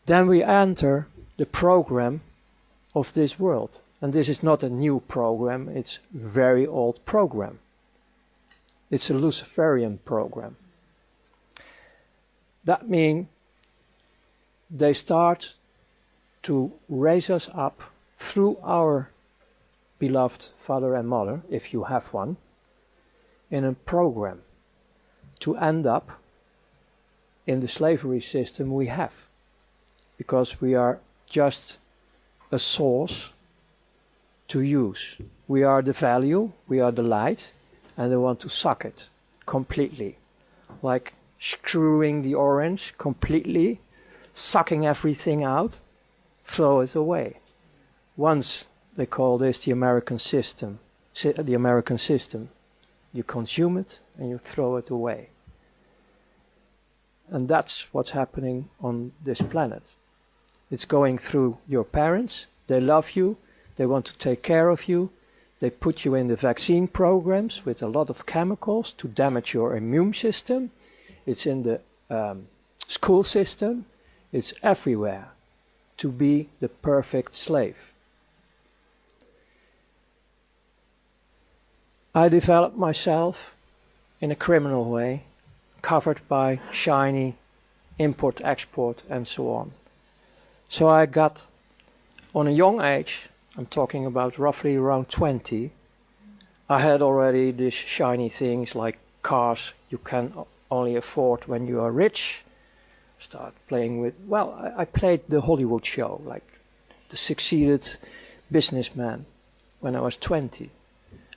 then we enter the program of this world. And this is not a new program, it's a very old program. It's a Luciferian program. That means they start to raise us up through our beloved father and mother, if you have one, in a program to end up in the slavery system we have. Because we are just a source to use. We are the value, we are the light, and they want to suck it completely. Like screwing the orange completely, sucking everything out, throw it away. Once they call this the American system. The American system. You consume it and you throw it away. And that's what's happening on this planet. It's going through your parents. They love you. They want to take care of you. They put you in the vaccine programs with a lot of chemicals to damage your immune system. It's in the school system. It's everywhere to be the perfect slave. I developed myself in a criminal way, covered by shiny import, export, and so on. So I got, on a young age, I'm talking about roughly around 20, I had already these shiny things like cars you can only afford when you are rich. Start playing with, well, I played the Hollywood show, like the succeeded businessman when I was 20.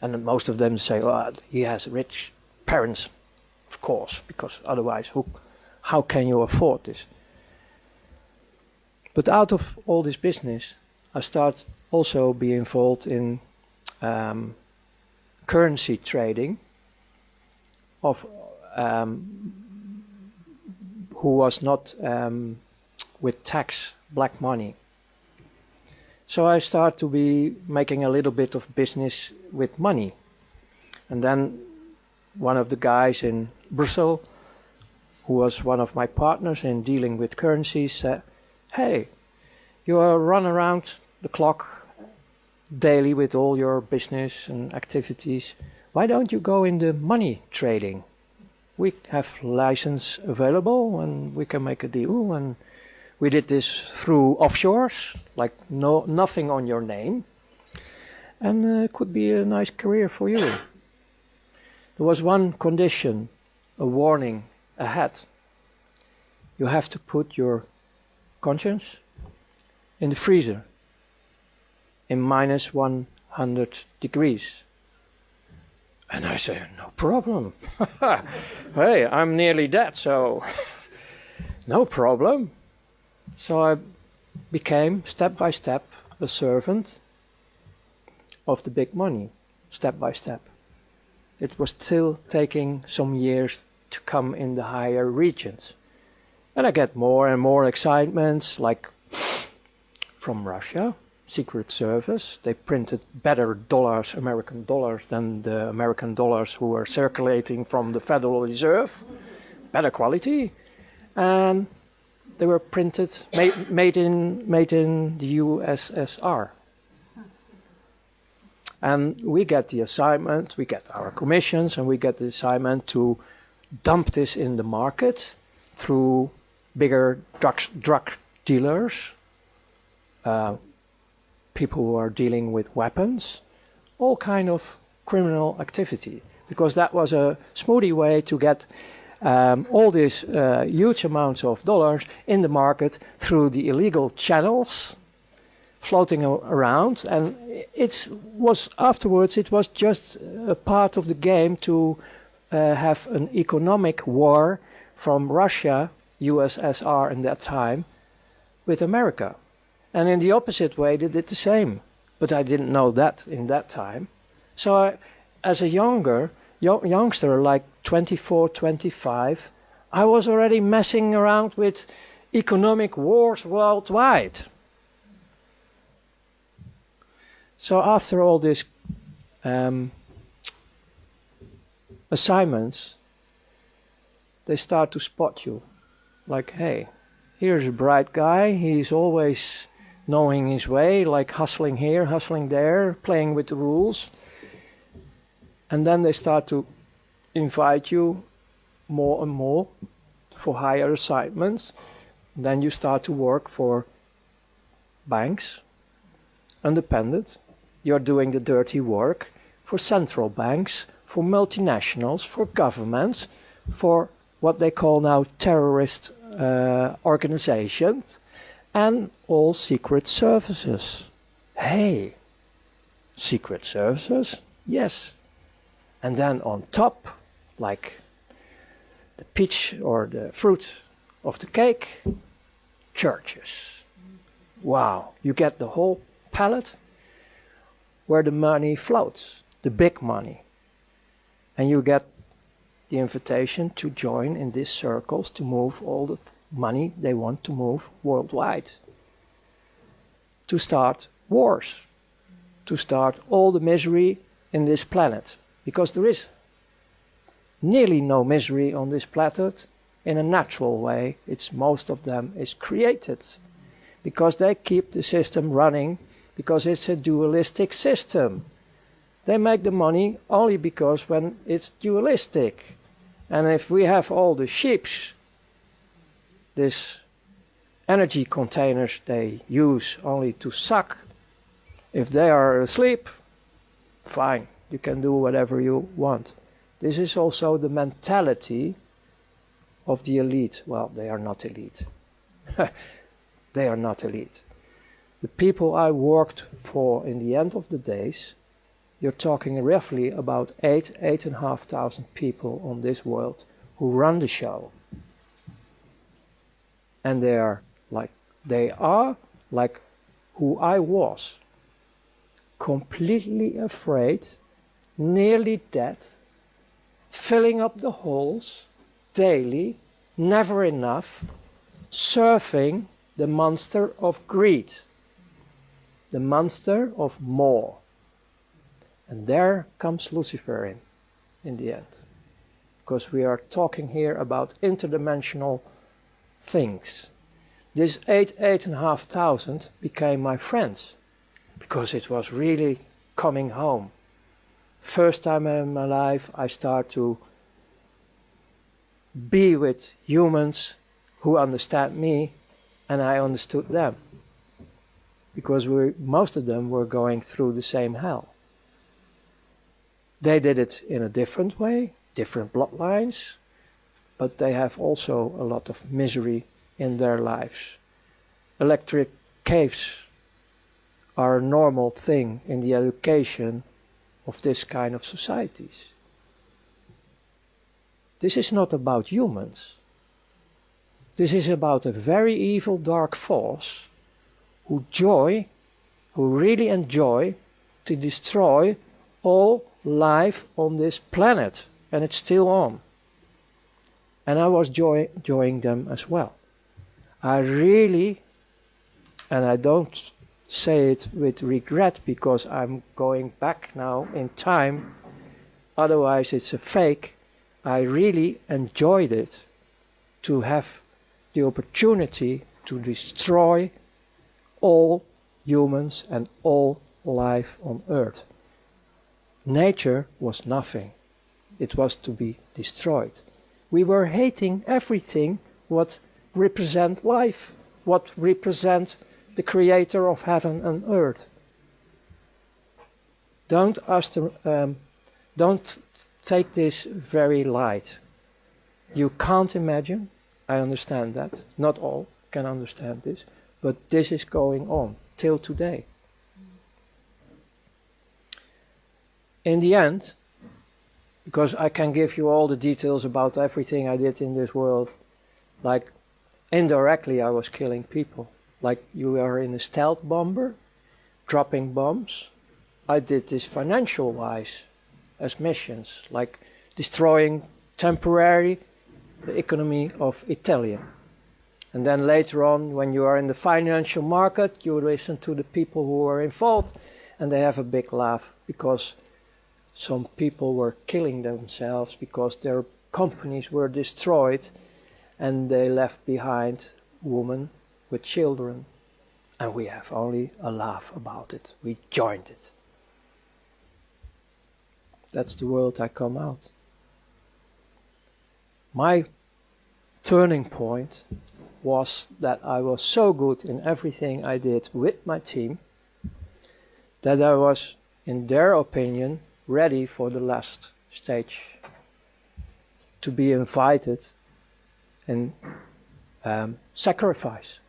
And most of them say, oh, he has rich parents, of course, because otherwise how can you afford this? But out of all this business, I started also be involved in currency trading of who was not with tax, black money. So I started to be making a little bit of business with money. And then one of the guys in Brussels, who was one of my partners in dealing with currencies, said, hey, you run around the clock daily with all your business and activities. Why don't you go in the money trading? We have license available and we can make a deal. And we did this through offshores, like nothing on your name. And it could be a nice career for you. There was one condition, a warning ahead. You have to put your conscience in the freezer in minus 100 degrees. And I say, no problem. Hey, I'm nearly dead, so no problem. So I became, step by step, a servant of the big money, step by step. It was still taking some years to come in the higher regions. And I get more and more excitements, like from Russia, Secret Service. They printed better dollars, American dollars, than the American dollars who were circulating from the Federal Reserve. Better quality. And they were printed, made in the USSR. And we get the assignment, we get our commissions, and we get the assignment to dump this in the market through bigger drug dealers, people who are dealing with weapons, all kind of criminal activity. Because that was a smoothie way to get all these huge amounts of dollars in the market through the illegal channels floating around. And afterwards it was just a part of the game to have an economic war from Russia, USSR in that time, with America. And in the opposite way they did the same. But I didn't know that in that time. So as a youngster, like 24, 25, I was already messing around with economic wars worldwide. So after all these assignments, they start to spot you. Like, hey, Here's a bright guy. He's always knowing his way, like hustling here, hustling there, playing with the rules. And then they start to invite you more and more for higher assignments. Then you start to work for banks, independent. You're doing the dirty work for central banks, for multinationals, for governments, for what they call now terrorist organizations, and all secret services. Hey, secret services? Yes. And then on top, like the peach or the fruit of the cake, churches. Wow, you get the whole palette where the money floats, the big money. And you get the invitation to join in these circles to move all the money they want to move worldwide. To start wars, to start all the misery in this planet. Because there is nearly no misery on this planet in a natural way. It's most of them is created. Because they keep the system running, because it's a dualistic system. They make the money only because when it's dualistic. And if we have all the ships, these energy containers they use only to suck, if they are asleep, fine, you can do whatever you want. This is also the mentality of the elite. Well, they are not elite. They are not elite. The people I worked for in the end of the days, you're talking roughly about 8,500 people on this world who run the show. And they are like who I was. Completely afraid, nearly dead, filling up the holes daily, never enough, surfing the monster of greed, the monster of more. And there comes Lucifer in the end. Because we are talking here about interdimensional things. This 8,500 became my friends. Because it was really coming home. First time in my life I start to be with humans who understand me and I understood them. Because most of them were going through the same hell. They did it in a different way, different bloodlines, but they have also a lot of misery in their lives. Electric caves are a normal thing in the education of this kind of societies. This is not about humans. This is about a very evil dark force who really enjoy to destroy all life on this planet, and it's still on. And I was enjoying them as well. I really, and I don't say it with regret because I'm going back now in time, otherwise it's a fake, I really enjoyed it to have the opportunity to destroy all humans and all life on earth. Nature was nothing. It was to be destroyed. We were hating everything what represents life, what represents the creator of heaven and earth. Don't take this very light. You can't imagine, I understand that, not all can understand this, but this is going on till today. In the end, because I can give you all the details about everything I did in this world, like indirectly I was killing people. Like you are in a stealth bomber, dropping bombs. I did this financial-wise as missions, like destroying temporarily the economy of Italy. And then later on, when you are in the financial market, you listen to the people who are involved, and they have a big laugh because some people were killing themselves because their companies were destroyed and they left behind woman with children, and we have only a laugh about it. We joined it. That's the world I come out. My turning point was that I was so good in everything I did with my team that I was, in their opinion, ready for the last stage, to be invited and sacrifice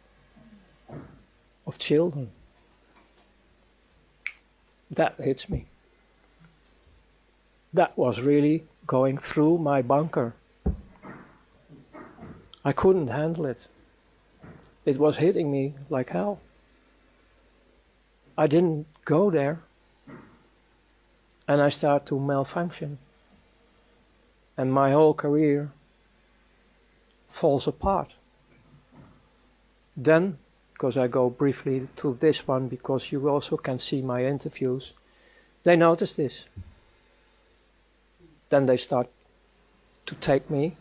of children. That hits me. That was really going through my bunker. I couldn't handle it. It was hitting me like hell. I didn't go there. And I start to malfunction. And my whole career falls apart. Then, because I go briefly to this one, because you also can see my interviews, they notice this. Then they start to take me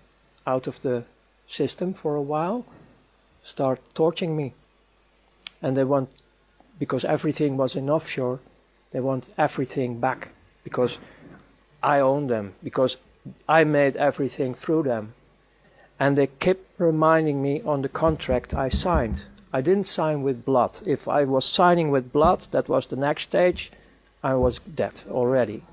out of the system for a while, start torturing me. And they want, because everything was in offshore, they want everything back, because I own them, because I made everything through them. And they kept reminding me on the contract I signed. I didn't sign with blood. If I was signing with blood, that was the next stage, I was dead already.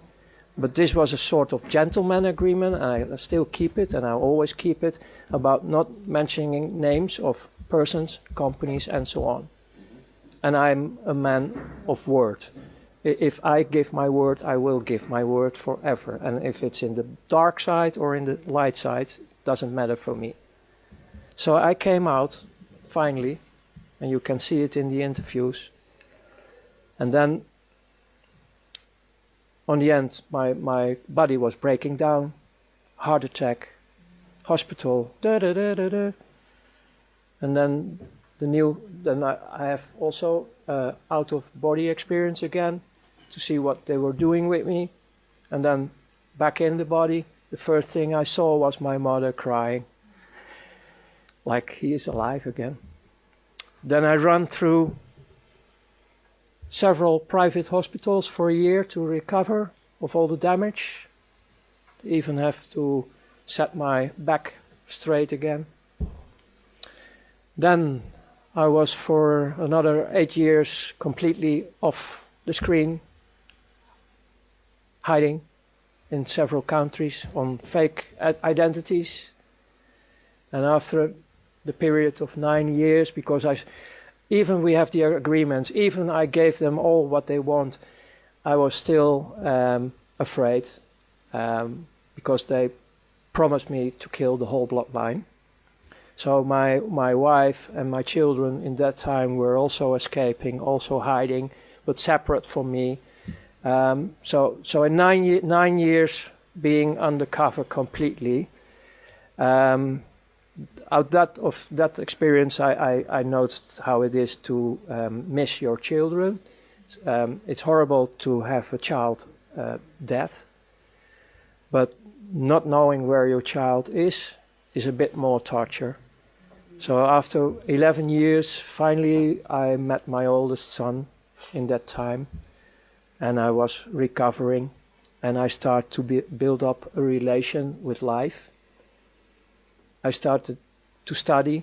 But this was a sort of gentleman agreement, and I still keep it, and I always keep it, about not mentioning names of persons, companies, and so on. And I'm a man of word. If I give my word, I will give my word forever. And if it's in the dark side or in the light side, it doesn't matter for me. So I came out, finally, and you can see it in the interviews. And then, on the end, my body was breaking down, heart attack, hospital, And then I have also out-of-body experience again, to see what they were doing with me. And then back in the body, the first thing I saw was my mother crying, like he is alive again. Then I ran through several private hospitals for a year to recover of all the damage. Even have to set my back straight again. Then I was for another 8 years completely off the screen, hiding in several countries on fake identities. And after the period of 9 years, because even we have the agreements, even I gave them all what they want, I was still afraid, because they promised me to kill the whole bloodline. So my wife and my children in that time were also escaping, also hiding, but separate from me. So in 9 years being undercover completely, of that experience, I noticed how it is to miss your children. It's horrible to have a child dead, but not knowing where your child is a bit more torture. So after 11 years, finally I met my oldest son in that time, and I was recovering, and I started to build up a relation with life. I started to study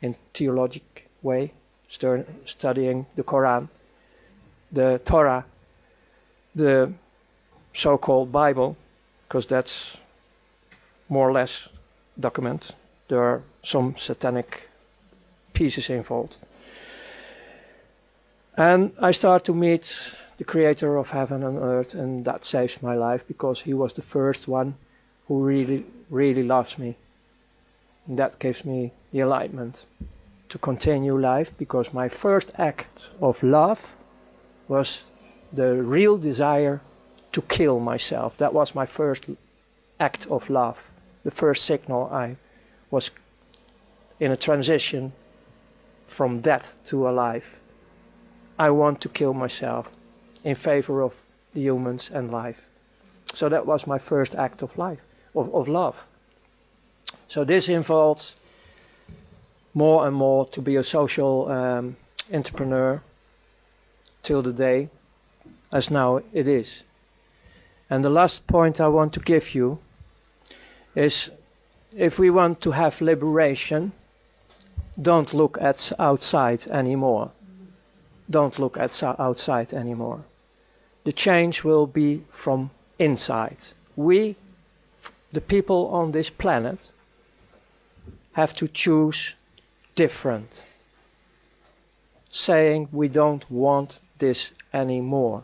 in theologic way, studying the Quran, the Torah, the so-called Bible, because that's more or less document. There are some satanic pieces involved. And I start to meet the creator of heaven and earth, and that saves my life, because he was the first one who really, really loves me. And that gives me the enlightenment to continue life, because my first act of love was the real desire to kill myself. That was my first act of love, the first signal I was in a transition from death to alive. I want to kill myself in favor of the humans and life. So that was my first act of life, of love. So this involves more and more to be a social entrepreneur till the day as now it is. And the last point I want to give you is, if we want to have liberation, don't look at outside anymore. Don't look at outside anymore. The change will be from inside. We, the people on this planet, have to choose different, saying we don't want this anymore.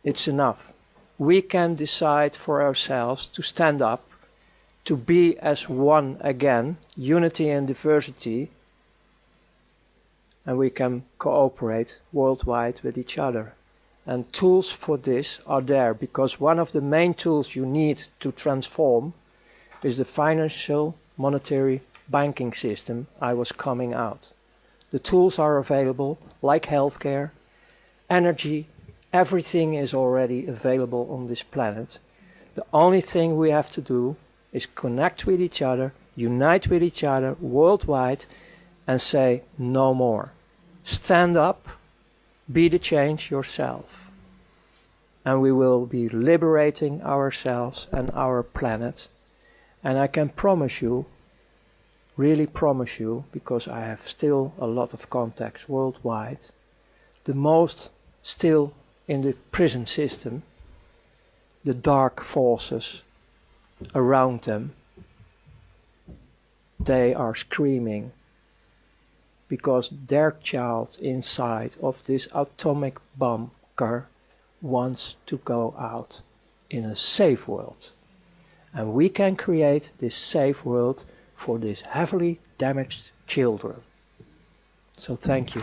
It's enough. We can decide for ourselves to stand up, to be as one again, unity and diversity, and we can cooperate worldwide with each other. And tools for this are there, because one of the main tools you need to transform is the financial, monetary, banking system I was coming out. The tools are available, like healthcare, energy, everything is already available on this planet. The only thing we have to do is connect with each other, unite with each other worldwide, and say no more. Stand up, be the change yourself. And we will be liberating ourselves and our planet. And I can promise you, really promise you, because I have still a lot of contacts worldwide, the most still in the prison system, the dark forces around them, they are screaming because their child inside of this atomic bunker wants to go out in a safe world. And we can create this safe world for these heavily damaged children. So thank you.